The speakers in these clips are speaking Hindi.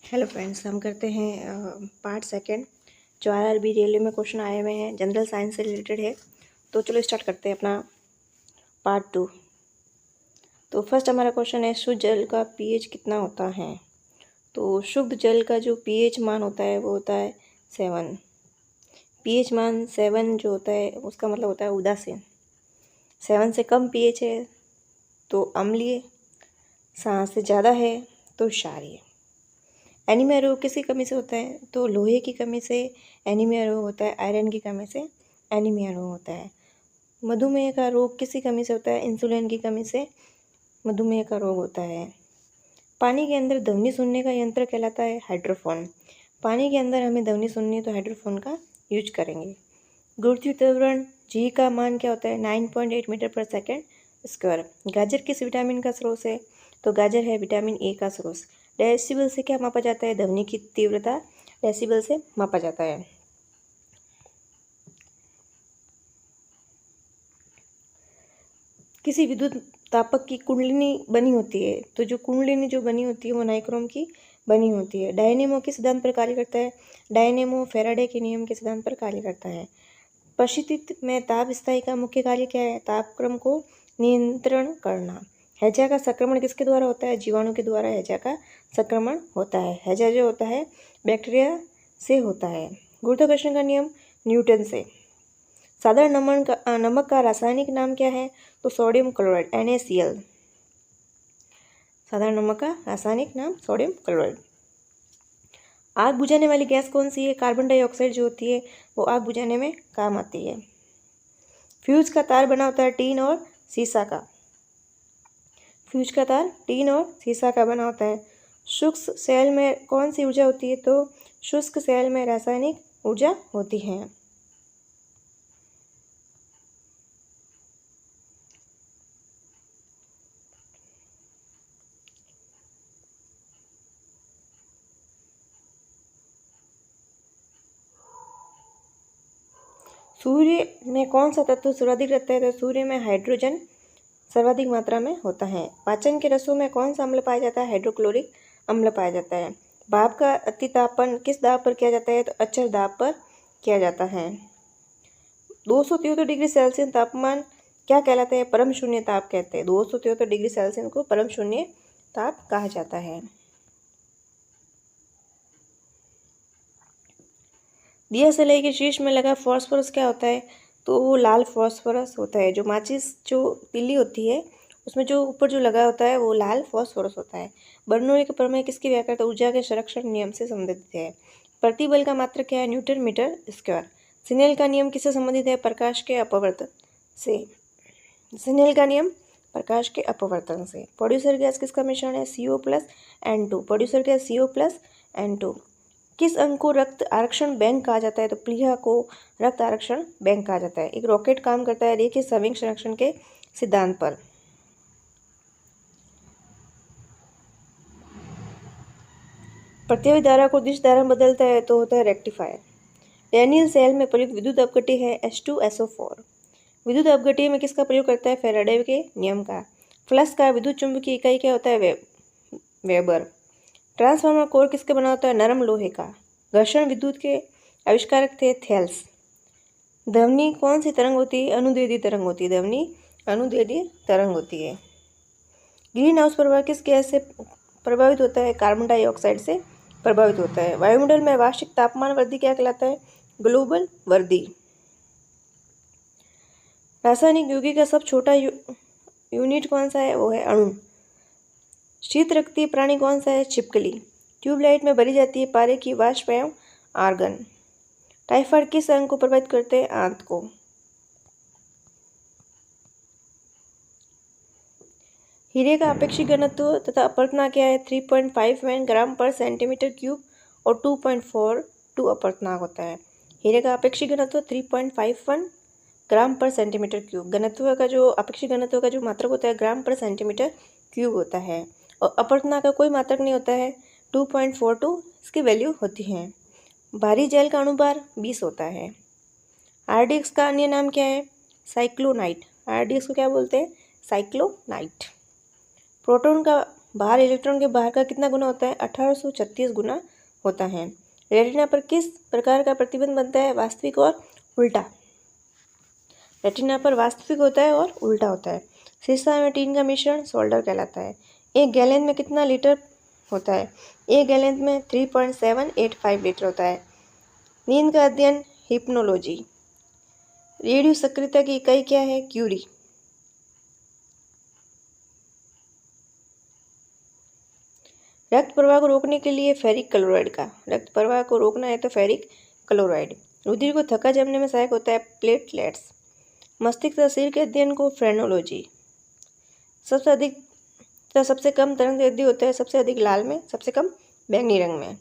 हेलो फ्रेंड्स, हम करते हैं पार्ट सेकंड जो आरआरबी रेलवे में क्वेश्चन आए हुए हैं, जनरल साइंस से रिलेटेड है। तो चलो स्टार्ट करते हैं अपना पार्ट 2। तो फर्स्ट हमारा क्वेश्चन है, शुद्ध जल का पीएच कितना होता है। तो शुद्ध जल का जो पीएच मान होता है वो होता है 7। पीएच मान 7 जो होता है उसका मतलब होता है उदासीन। 7 से कम पीएच है तो अम्लीय, 7 से ज़्यादा है तो क्षारीय। एनीमिया रोग किसकी कमी से होता है, तो लोहे की कमी से एनीमिया रोग होता है, आयरन की कमी से एनीमिया रोग होता है। मधुमेह का रोग किसकी कमी से होता है, इंसुलिन की कमी से मधुमेह का रोग होता है। पानी के अंदर ध्वनि सुनने का यंत्र कहलाता है हाइड्रोफोन। पानी के अंदर हमें ध्वनि सुननी है तो हाइड्रोफोन का यूज करेंगे। गुरुत्वीय त्वरण जी का मान क्या होता है, 9.8 मीटर पर सेकेंड स्क्वायर। गाजर किस विटामिन का स्रोत है, तो गाजर है विटामिन ए का स्रोत। डेसिबल से क्या मापा जाता है, ध्वनि की तीव्रता डेसिबल से मापा जाता है। किसी विद्युत तापक की कुंडलिनी बनी होती है, तो जो कुंडलिनी जो बनी होती है वो नाइक्रोम की बनी होती है। डायनेमो किस सिद्धांत पर कार्य करता है, डायनेमो फैराडे के नियम के सिद्धांत पर कार्य करता है। परिस्थिति में ताप स्थायी का मुख्य कार्य क्या है, तापक्रम को नियंत्रण करना। हैजा का संक्रमण किसके द्वारा होता है, जीवाणु के द्वारा हैजा का संक्रमण होता है। हैजा जो होता है बैक्टीरिया से होता है। गुरुत्वाकर्षण का नियम न्यूटन से। साधारण नमक का रासायनिक नाम क्या है, तो सोडियम क्लोराइड NaCl। साधारण नमक का रासायनिक नाम सोडियम क्लोराइड। आग बुझाने वाली गैस कौन सी है, कार्बन डाइऑक्साइड जो होती है वो आग बुझाने में काम आती है। फ्यूज का तार बना होता है टीन और सीसा का। फ्यूज का तार टीन और सीसा का बना होता है। शुष्क सेल में कौन सी ऊर्जा होती है, तो शुष्क सेल में रासायनिक ऊर्जा होती है। सूर्य में कौन सा तत्व सर्वाधिक रहता है, तो सूर्य में हाइड्रोजन सर्वाधिक मात्रा में होता है। पाचन के रसों में कौन सा अम्ल पाया जाता है, हाइड्रोक्लोरिक अम्ल पाया जाता है। भाप का अतितापन किस दाब पर किया जाता है, तो अचल दाब पर किया जाता है। 273 डिग्री सेल्सियस तापमान क्या कहलाता है, परम शून्य ताप कहते हैं। 273 डिग्री सेल्सियस को परम शून्य ताप कहा जाता है। दिया सलाई के शीर्ष में लगा फॉस्फोरस क्या होता है, तो वो लाल फॉस्फोरस होता है। जो माचिस जो तिल्ली होती है उसमें जो ऊपर जो लगा होता है वो लाल फॉस्फोरस होता है। बर्नौली का प्रमेय किसकी व्याख्या, तो ऊर्जा के संरक्षण नियम से संबंधित है। प्रतिबल का मात्रक क्या है, न्यूटन मीटर स्क्वायर। सिनेल का नियम किससे संबंधित है, प्रकाश के अपवर्तन से। सिनेल का नियम प्रकाश के अपवर्तन से। प्रोड्यूसर गैस किसका मिश्रण है, CO+N2। Producer gas CO+N2। किस अंग को रक्त आरक्षण बैंक कहा जाता है, तो प्लीहा को रक्त आरक्षण बैंक कहा जाता है। एक रॉकेट काम करता है रेखीय संवेग संरक्षण के सिद्धांत पर। प्रत्येक धारा को दिश धारा में बदलता है तो होता है रेक्टिफायर। डैनियल सेल में प्रयुक्त विद्युत अपघट्य है H2SO4। विद्युत अपघट्य में किसका प्रयोग करता है, फैराडे के नियम का। फ्लक्स का विद्युत चुंबकीय इकाई क्या होता है, वेबर। ट्रांसफार्मर कोर किसके बना होता है, नरम लोहे का। घर्षण विद्युत के आविष्कारक थे थेल्स। ध्वनि कौन सी तरंग होती है, अनुदैर्ध्य तरंग होती है। ध्वनि अनुदैर्ध्य तरंग होती है। ग्रीन हाउस प्रभाव किस गैस से प्रभावित होता है, कार्बन डाइऑक्साइड से प्रभावित होता है। वायुमंडल में वार्षिक तापमान वृद्धि क्या कहलाता है, ग्लोबल वृद्धि। रासायनिक यौगिक का सब छोटा यूनिट कौन सा है, वो है अणु। शीत रक्तीय प्राणी कौन सा है, छिपकली। ट्यूबलाइट में भरी जाती है पारे की वाष्प एवं आर्गन। टाइफाइड किस अंग को प्रभावित करते हैं, आंत को। हीरे का अपेक्षित घनत्व तथा अपवर्तनांक क्या है, 3.51 ग्राम पर सेंटीमीटर क्यूब और 2.42 अपवर्तनांक होता है। हीरे का अपेक्षित घनत्व 3.51 ग्राम पर सेंटीमीटर क्यूब। घनत्व का जो अपेक्षित घनत्व का जो मात्रक होता है ग्राम पर सेंटीमीटर क्यूब होता है। और अपवर्तनांक का कोई मात्रक नहीं होता है, 2.42 इसकी वैल्यू होती है। भारी जल का अणुभार 20 होता है। RDX का अन्य नाम क्या है, साइक्लोनाइट। RDX को क्या बोलते हैं, साइक्लोनाइट। प्रोटॉन का बाहर इलेक्ट्रॉन के बाहर का कितना गुना होता है? 1836 गुना होता है। रेटिना पर किस प्रकार का प्रतिबिंब बनता है? वास्तविक और उल्टा। रेटिना पर वास्तविक होता है और उल्टा होता है। शीशा में टीन का मिश्रण सोल्डर कहलाता है। एक गैलन में कितना लीटर होता है? एक गैलन में 3.785 लीटर होता है। नींद का अध्ययन हिप्नोलॉजी। रेडियो सक्रियता की इकाई क्या है? क्यूरी। रक्त प्रवाह को रोकने के लिए फेरिक क्लोराइड का, रक्त प्रवाह को रोकना है तो फेरिक क्लोराइड। रुधिर को थक्का जमने में सहायक होता है प्लेटलेट्स। मस्तिष्क तस्वीर के अध्ययन को फ्रेनोलॉजी। सबसे अधिक सबसे कम तरंग दैर्ध्य होता है सबसे अधिक लाल में, सबसे कम बैंगनी रंग में।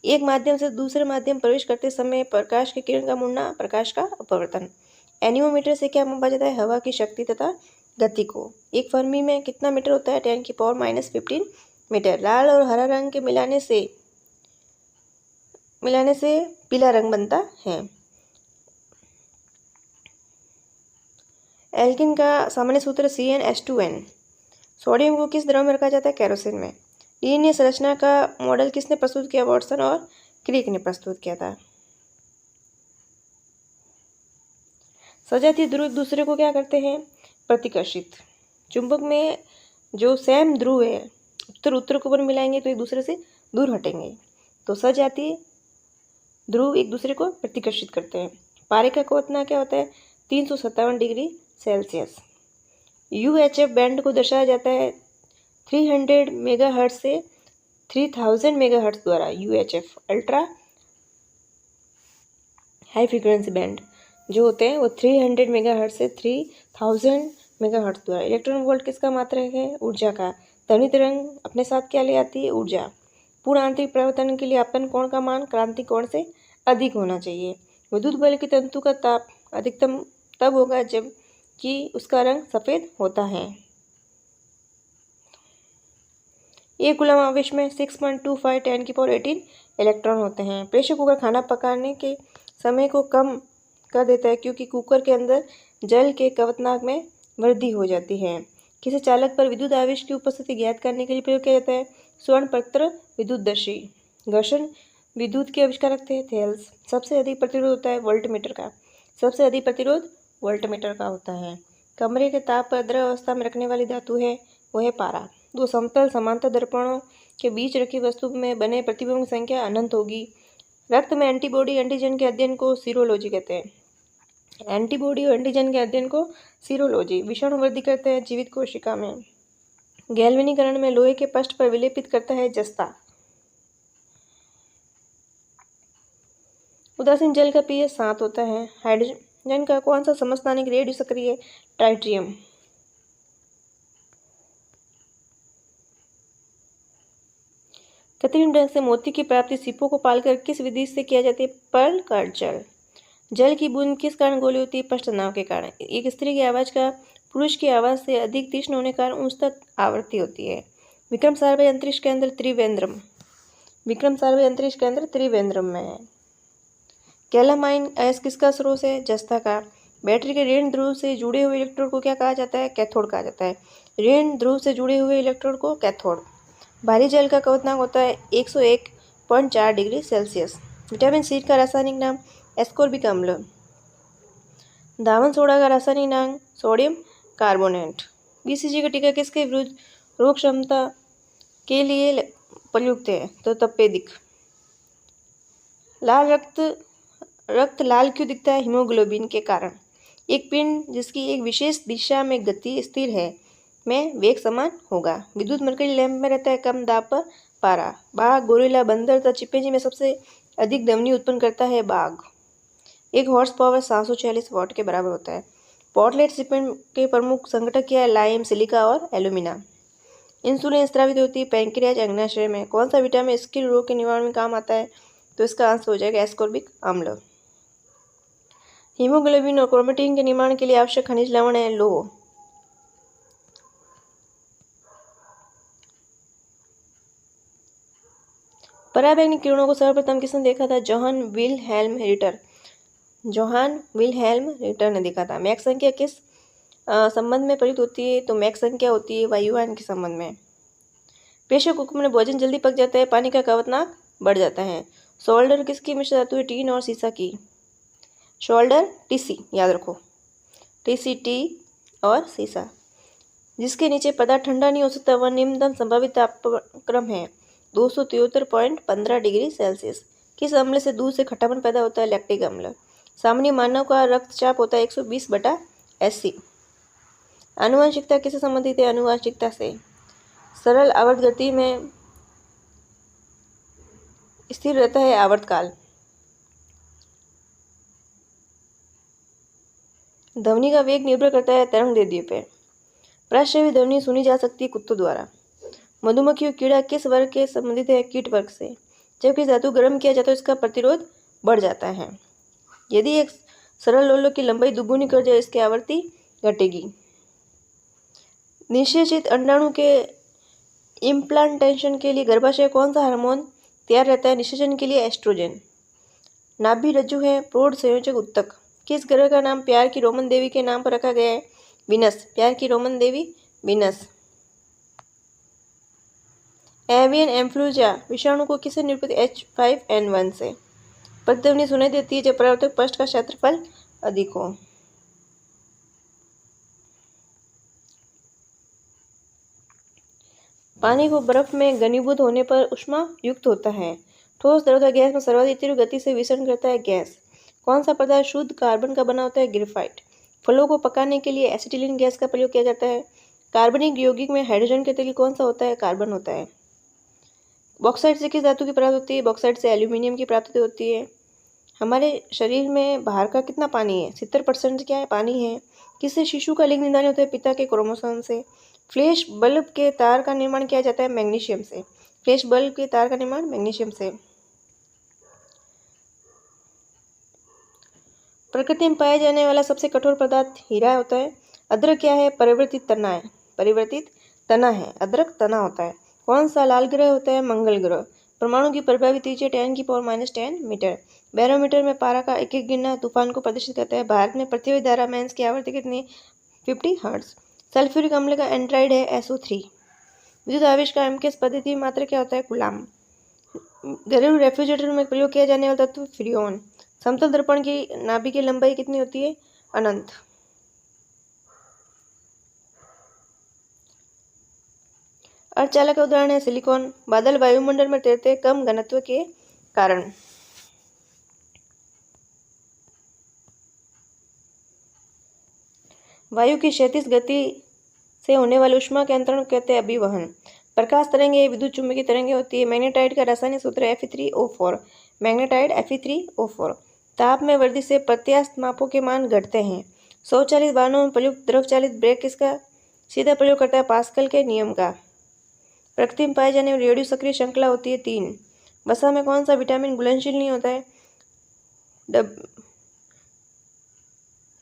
एक माध्यम से दूसरे माध्यम प्रवेश करते समय प्रकाश की किरण का मुड़ना प्रकाश का अपवर्तन। एनीमोमीटर से क्या मापा जाता है? हवा की शक्ति तथा गति को। एक फर्मी में कितना मीटर होता है? 10⁻⁻15 मीटर। लाल और हरा रंग के मिलाने से पीला रंग बनता है। एल्किन का सामान्य सूत्र CnH2n। सोडियम को किस द्रव में रखा जाता है? केरोसिन में। डीएनए संरचना का मॉडल किसने प्रस्तुत किया? वाटसन और क्रिक ने प्रस्तुत किया था। सजातीय ध्रुव एक दूसरे को क्या करते हैं? प्रतिकर्षित। चुंबक में जो सेम ध्रुव है उत्तर को मिलाएंगे तो एक दूसरे से दूर हटेंगे, तो सजातीय ध्रुव एक दूसरे को प्रतिकर्षित करते हैं। पारे का क्वथनांक क्या होता है? 357 डिग्री सेल्सियस। UHF बैंड को दर्शाया जाता है 300 मेगाहर्ट्ज से 3000 मेगाहर्ट्ज द्वारा। UHF ultra high frequency band जो होते हैं वो 300 मेगाहर्ट्ज से 3000 मेगाहर्ट्ज द्वारा। इलेक्ट्रॉन वोल्ट किसका मात्रक है? ऊर्जा का। ध्वनि तरंग अपने साथ क्या ले आती है? ऊर्जा। पूर्ण आंतरिक परिवर्तन के लिए आपतन कोण का मान क्रांति कोण से अधिक होना चाहिए। विद्युत बल के तंतु का ताप अधिकतम तब होगा जब कि उसका रंग सफ़ेद होता है। एक गुलाम आवेश में 6.25 10⁻18 इलेक्ट्रॉन होते हैं। प्रेशर कुकर खाना पकाने के समय को कम कर देता है क्योंकि कुकर के अंदर जल के क्वथनांक में वृद्धि हो जाती है। किसी चालक पर विद्युत आवेश की उपस्थिति ज्ञात करने के लिए प्रयोग किया जाता है स्वर्णपत्र विद्युतदर्शी। घर्षण विद्युत के आविष्कारक थे थेल्स। सबसे अधिक प्रतिरोध होता है वोल्टमीटर का। सबसे अधिक प्रतिरोध वोल्टमीटर का होता है। कमरे के ताप पर द्रव अवस्था में रखने वाली धातु है वो है पारा। दो समतल समांतर दर्पणों के बीच रखी वस्तु में बने प्रतिबिंब की संख्या अनंत होगी। रक्त में एंटीबॉडी एंटीजन के अध्ययन को सीरोलॉजी कहते हैं। एंटीबॉडी और एंटीजन के अध्ययन को सीरोलॉजी। विषाणु वृद्धि करते हैं जीवित कोशिका में। गैल्वेनीकरण में लोहे के पृष्ठ पर विलेपित करता है जस्ता। उदासीन जल का pH 7 होता है। हाइड्रोजन का कौन सा समस्थानिक रेडियो सक्रिय? ट्राइटियम। कृत्रिम ढंग से मोती की प्राप्ति सीपों को पालकर किस विधि से किया जाती है? Pearl culture. जल की बूंद किस कारण गोली होती है? पश्चतनाव के कारण। एक स्त्री की आवाज़ का पुरुष की आवाज़ से अधिक तीक्ष्ण होने के कारण ऊंच तक आवृत्ति होती है। विक्रम साराभाई अंतरिक्ष केंद्र त्रिवेंद्रम। विक्रम साराभाई अंतरिक्ष केंद्र त्रिवेंद्रम में है। कैलामाइन अयस्क किसका स्रोत है? जस्ता का। बैटरी के ऋण ध्रुव से जुड़े हुए इलेक्ट्रोड को क्या कहा जाता है? कैथोड कहा जाता है। ऋण ध्रुव से जुड़े हुए इलेक्ट्रोड को कैथोड। भारी जल का क्वथनांक होता है 101.4 डिग्री सेल्सियस। विटामिन सी का रासायनिक नाम एस्कोर्बिक अम्ल। दावन सोडा का रासायनिक नाम सोडियम कार्बोनेट। BCG का टीका किसके विरुद्ध रोग क्षमता के लिए प्रयुक्त है? तो तपेदिक। लाल रक्त लाल क्यों दिखता है? हीमोग्लोबिन के कारण। एक पिंड जिसकी एक विशेष दिशा में गति स्थिर है में वेग समान होगा। विद्युत मरकरी लैंप में रहता है कम दाब पर पारा। बाघ, गोरिल्ला, बंदर तथा चिंपैंजी में सबसे अधिक ध्वनि उत्पन्न करता है बाघ। एक हॉर्स पावर 740 वाट के बराबर होता है। पोर्टलेट सीमेंट के प्रमुख संगठक क्या है? लाइम, सिलिका और एल्यूमिना। इंसुलिन स्रावित होती है पैंक्रियाज अग्नाशय में। कौन सा विटामिन स्किन रोग के निवारण में काम आता है? तो इसका आंसर हो जाएगा एस्कोर्बिक अम्ल। हीमोग्लोबिन और क्रोमेटिन के निर्माण के लिए आवश्यक खनिज लवण है लौह। पराबैंगनी किरणों को सर्वप्रथम किसने देखा था? Johann Wilhelm Ritter. Johann Wilhelm Ritter ने देखा था। मैक संख्या किस संबंध में प्रयुक्त होती है? तो मैक संख्या होती है वायुयान के संबंध में। प्रेशर कुकर में भोजन जल्दी पक जाता है, पानी का क्वथनांक बढ़ जाता है। सोल्डर किसकी मिश्र धातु है? टीन और सीसा की। शोल्डर टीसी, याद रखो, टीसीटी और सीसा। जिसके नीचे पदार्थ ठंडा नहीं हो सकता वह निम्नतम संभावित तापक्रम है 273.15 डिग्री सेल्सियस। किस अम्ल से दूध से खट्टापन पैदा होता है? लैक्टिक अम्ल। सामान्य मानव का रक्तचाप होता है 120/80। आनुवंशिकता किससे संबंधित है? आनुवंशिकता से। सरल आवर्त गति में स्थिर रहता है आवर्तकाल। ध्वनि का वेग निर्भर करता है तरंग दैर्ध्य पर। प्रश्रव्य ध्वनि सुनी जा सकती है कुत्तों द्वारा। मधुमक्खी कीड़ा किस वर्ग के संबंधित है? कीट वर्ग से। जब किसी धातु गर्म किया जाता है तो इसका प्रतिरोध बढ़ जाता है। यदि एक सरल लोलो की लंबाई दुगुनी कर जाए इसकी आवृत्ति घटेगी। निषेचित अंडाणु के इम्प्लांटेशन के लिए गर्भाशय कौन सा हार्मोन तैयार रहता है? निषेचन के लिए एस्ट्रोजन। नाभि रज्जु है प्रौढ़ संयोजक उत्तक। किस ग्रह का नाम प्यार की रोमन देवी के नाम पर रखा गया है? वीनस। प्यार की रोमन देवी वीनस। एवियन एम्फ्लूजा विषाणु को किससे निरूपित? H5N1 से। प्रतिध्वनि सुनाई देती है जब परावर्तक पृष्ठ का क्षेत्रफल अधिक हो। पानी को बर्फ में घनीभूत होने पर ऊष्मा युक्त होता है। ठोस द्रव गैस में सर्वाधिक तीव्र गति से विसरण करता है गैस। कौन सा पदार्थ शुद्ध कार्बन का बना होता है? ग्रेफाइट। फलों को पकाने के लिए एसिटिलीन गैस का प्रयोग किया जाता है। कार्बनिक यौगिक में हाइड्रोजन के तरीके कौन सा होता है? कार्बन होता है। बॉक्साइट से किस धातु की प्राप्ति होती है? बॉक्साइट से एल्यूमिनियम की प्राप्ति होती है। हमारे शरीर में बाहर का कितना पानी है? 70% क्या है? पानी है। किससे शिशु का लिंग निर्धारण होता है? पिता के क्रोमोसोम से। फ्लैश बल्ब के तार का निर्माण किया जाता है? मैग्नीशियम से। फ्लैश बल्ब के तार का निर्माण मैग्नीशियम से। प्रकृति में पाया जाने वाला सबसे कठोर पदार्थ हीरा होता है। अदरक क्या है? परिवर्तित तना है। परिवर्तित तना है, अदरक तना होता है। कौन सा लाल ग्रह होता है? मंगल ग्रह। परमाणु की प्रभावी त्रिज्या 10⁻⁻10 मीटर। बैरोमीटर में पारा का एक गिरना तूफान को प्रदर्शित करता है। भारत में पृथ्वी धारा मैंस की आवृत्ति कितनी? 50 हर्ट्ज। सल्फ्यूरिक अम्ल का एंड्राइड है SO3। विद्युत आवेश का एमकेएस पद्धति में मात्रा क्या होता है? कूलाम। घरेलू रेफ्रिजरेटर में प्रयोग किया जाने वाला तत्व फ्रीऑन। समतल दर्पण की नाभि की लंबाई कितनी होती है? अनंत। अर्धचालक का उदाहरण है सिलिकॉन। बादल वायुमंडल में तैरते कम घनत्व के कारण। वायु की क्षैतिज गति से होने वाले ऊष्मा के अंतरण को कहते हैं अभिवहन। प्रकाश तरंगे विद्युत चुंबकीय तरंगे होती है। मैग्नेटाइट का रासायनिक सूत्र Fe3O4। Magnetite Fe3O4। ताप में वृद्धि से प्रत्यास्थ मापों के मान घटते हैं। स्वचालित वाहनों में प्रयुक्त द्रव चालित ब्रेक किसका सीधा प्रयोग करता है? पास्कल के नियम का। प्रकृति में पाए जाने वाली रेडियो सक्रिय श्रृंखला होती है 3। वसा में कौन सा विटामिन घुलनशील नहीं होता है?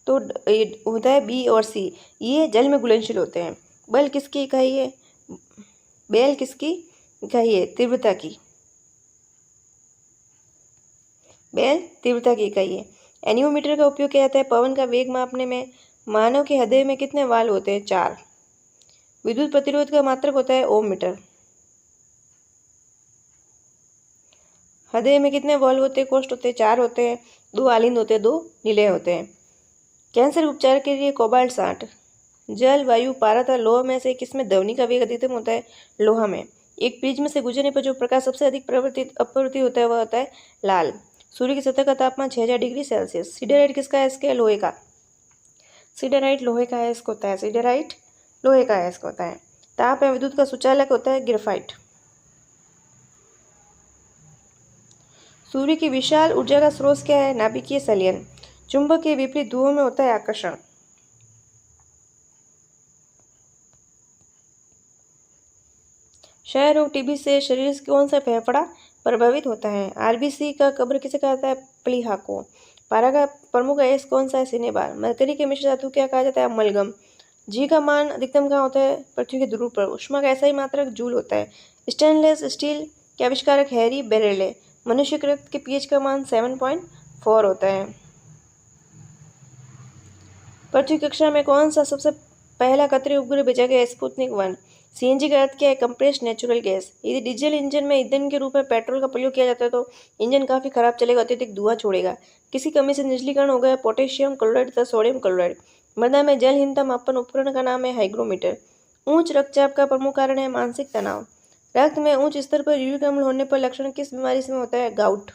तो होता है B और C। ये जल में घुलनशील होते हैं। बल किसकी इकाई है? बेल किसकी इकाई है? तीव्रता की। बेल तीव्रता की इकाई है। एनियोमीटर का उपयोग किया जाता है पवन का वेग मापने में। मानव के हृदय में कितने वाल्व होते हैं? 4। विद्युत प्रतिरोध का मात्रक होता है ओम मीटर। हृदय में कितने वाल्व होते हैं? कोष्ठ होते हैं? 4 होते हैं। 2 आलिंद होते हैं, 2 निलय होते हैं। कैंसर उपचार के लिए कोबाल्ट 60। जल, वायु, पारा तथा लोहा में से किसमें ध्वनि का वेग अधिकतम होता है? लोहा में। एक प्रिज्म से गुजरने पर जो प्रकाश सबसे अधिक अपवर्तित होता है वह होता है लाल। सूर्य की सतह का तापमान 6000 डिग्री सेल्सियस। सिडराइट किसका अयस्क है? लोहे का। सिडराइट लोहे का अयस्क होता है। सिडराइट लोहे का अयस्क होता है। ताप एवं विद्युत का सुचालक होता है ग्रेफाइट। सूर्य की विशाल ऊर्जा का स्रोत क्या है? नाभिकीय संलयन। चुंबक के विपरीत ध्रुवों में होता है आकर्षण। क्षय रोग टीबी से शरीर से कौन सा फेफड़ा प्रभावित होता है? आरबीसी का कब्र किसे कहा जाता है? प्लीहा को। पारा का प्रमुख अयस्क कौन सा है? सिनेबार। मरकरी के मिश्र धातु क्या कहा जाता है? अमलगम। जी का मान अधिकतम कहाँ होता है? पृथ्वी के ध्रुव पर। ऊष्मा का ऐसा ही मात्रक जूल होता है। स्टेनलेस स्टील के आविष्कारक हैरी बेरेले। मनुष्य के रक्त के पीएच का मान 7.4 होता है। पृथ्वी कक्षा में कौन सा सबसे पहला कतरी उपग्रह भेजा गया? स्पुतनिक 1। सीएनजी का अर्थ क्या है? Compressed natural gas. यदि डीजल इंजन में ईंधन के रूप में पेट्रोल का प्रयोग किया जाता है तो इंजन काफ़ी खराब चलेगा, अत्यधिक धुआं छोड़ेगा। किसी कमी से निर्जलीकरण हो गया, पोटेशियम क्लोराइड तथा सोडियम क्लोराइड। मृदा में जलहीनता मापन उपकरण का नाम है हाइग्रोमीटर। उच्च रक्तचाप का प्रमुख कारण है मानसिक तनाव। रक्त में उच्च स्तर पर यूरिक अम्ल होने पर लक्षण किस बीमारी से होता है? गाउट।